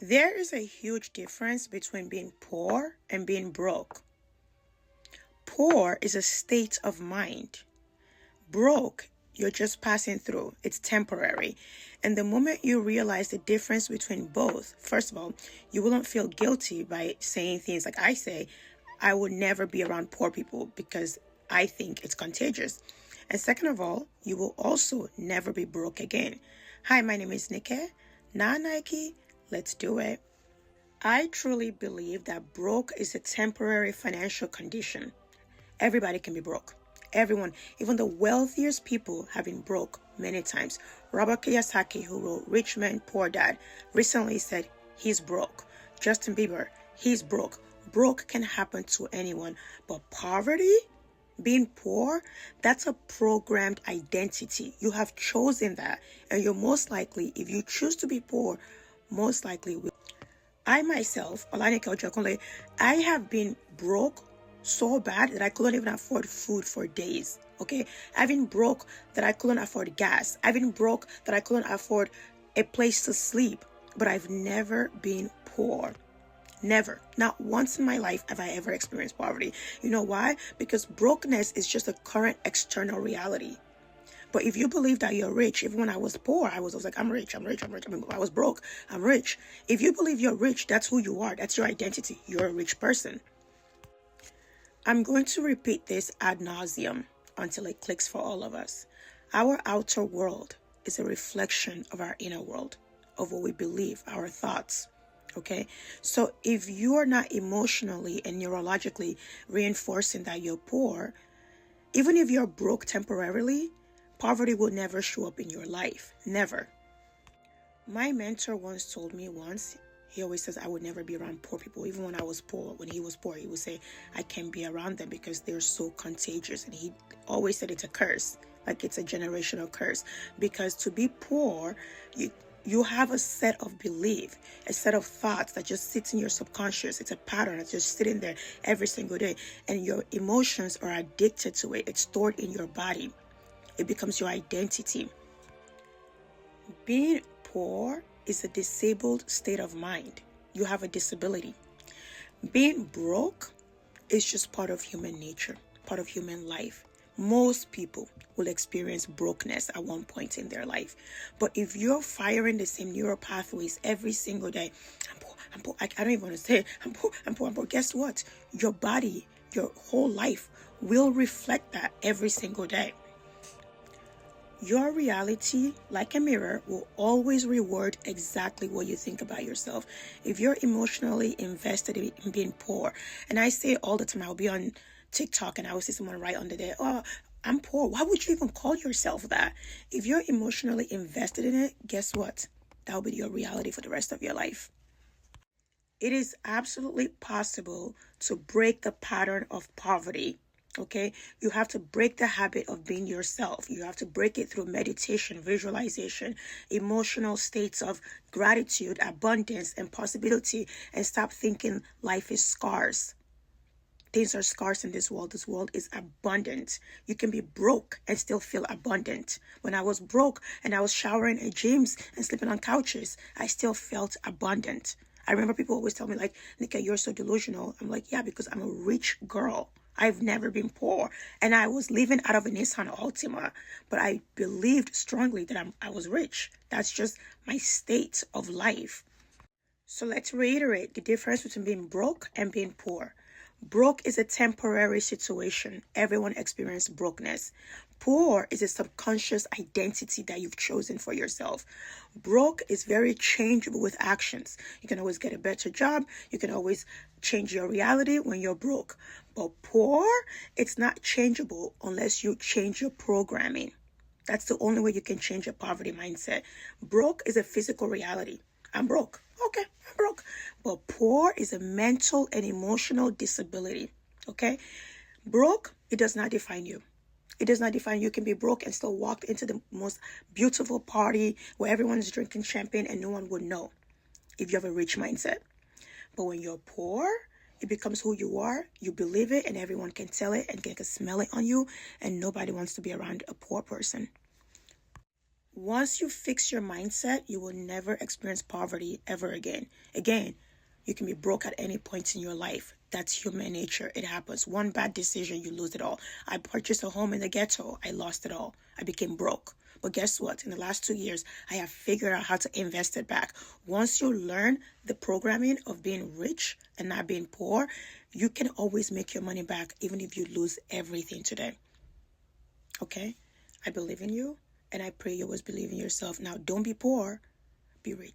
There is a huge difference between being poor and being broke. Poor is a state of mind. Broke, you're just passing through. It's temporary. And the moment you realize the difference between both, first of all, you won't feel guilty by saying things like I say, I would never be around poor people because I think it's contagious. And second of all, you will also never be broke again. Hi, my name is Nike. Nah, Nike, let's do it. I truly believe that broke is a temporary financial condition. Everybody can be broke. Everyone, even the wealthiest people, have been broke many times. Robert Kiyosaki, who wrote Rich Man, Poor Dad, recently said he's broke. Justin Bieber, he's broke. Broke can happen to anyone, but poverty, being poor, that's a programmed identity. You have chosen that, and you're most likely, if you choose to be poor, most likely will. I myself, Olanike Ojokunle, I have been broke so bad that I couldn't even afford food for days. Okay, I've been broke that I couldn't afford gas. I've been broke that I couldn't afford a place to sleep. But I've never been poor. Never. Not once in my life have I ever experienced poverty. You know why? Because brokenness is just a current external reality. But if you believe that you're rich, even when I was poor, I was like, I'm rich. I mean, I was broke, I'm rich. If you believe you're rich, that's who you are. That's your identity. You're a rich person. I'm going to repeat this ad nauseum until it clicks for all of us. Our outer world is a reflection of our inner world, of what we believe, our thoughts. Okay, so if you are not emotionally and neurologically reinforcing that you're poor, even if you're broke temporarily, poverty will never show up in your life. Never. My mentor once told me he always says I would never be around poor people. Even when I was poor, when he was poor, he would say I can't be around them because they're so contagious. And he always said it's a curse, like it's a generational curse. Because to be poor, you have a set of belief, a set of thoughts that just sits in your subconscious. It's a pattern that's just sitting there every single day. And your emotions are addicted to it. It's stored in your body. It becomes your identity. Being poor is a disabled state of mind. You have a disability. Being broke is just part of human nature, part of human life. Most people will experience brokenness at one point in their life. But if you're firing the same neural pathways every single day, I'm poor, I don't even want to say it, I'm poor. Guess what? Your body, your whole life will reflect that every single day. Your reality, like a mirror, will always reward exactly what you think about yourself. If you're emotionally invested in being poor, and I say all the time, I'll be on TikTok and I will see someone write under there, oh, I'm poor. Why would you even call yourself that? If you're emotionally invested in it, guess what? That will be your reality for the rest of your life. It is absolutely possible to break the pattern of poverty. Okay, you have to break the habit of being yourself. You have to break it through meditation, visualization, emotional states of gratitude, abundance, and possibility, and stop thinking life is scarce. Things are scarce in this world. This world is abundant. You can be broke and still feel abundant. When I was broke and I was showering in gyms and sleeping on couches, I still felt abundant. I remember people always tell me like, Nika, you're so delusional. I'm like, yeah, because I'm a rich girl. I've never been poor. And I was living out of a Nissan Altima. But I believed strongly that I was rich. That's just my state of life. So let's reiterate the difference between being broke and being poor. Broke is a temporary situation. Everyone experiences brokenness. Poor is a subconscious identity that you've chosen for yourself. Broke is very changeable with actions. You can always get a better job. You can always change your reality when you're broke. But poor, it's not changeable unless you change your programming. That's the only way you can change your poverty mindset. Broke is a physical reality. I'm broke. Okay, I'm broke. But poor is a mental and emotional disability. Okay? Broke, it does not define you. It does not define you. You can be broke and still walk into the most beautiful party where everyone's drinking champagne and no one would know if you have a rich mindset. But when you're poor, it becomes who you are. You believe it and everyone can tell it and can smell it on you, and nobody wants to be around a poor person. Once you fix your mindset, you will never experience poverty ever again. Again, you can be broke at any point in your life. That's human nature. It happens. One bad decision, you lose it all. I purchased a home in the ghetto. I lost it all. I became broke. But guess what? In the last 2 years, I have figured out how to invest it back. Once you learn the programming of being rich and not being poor, you can always make your money back even if you lose everything today. Okay? I believe in you, and I pray you always believe in yourself. Now, don't be poor, be rich.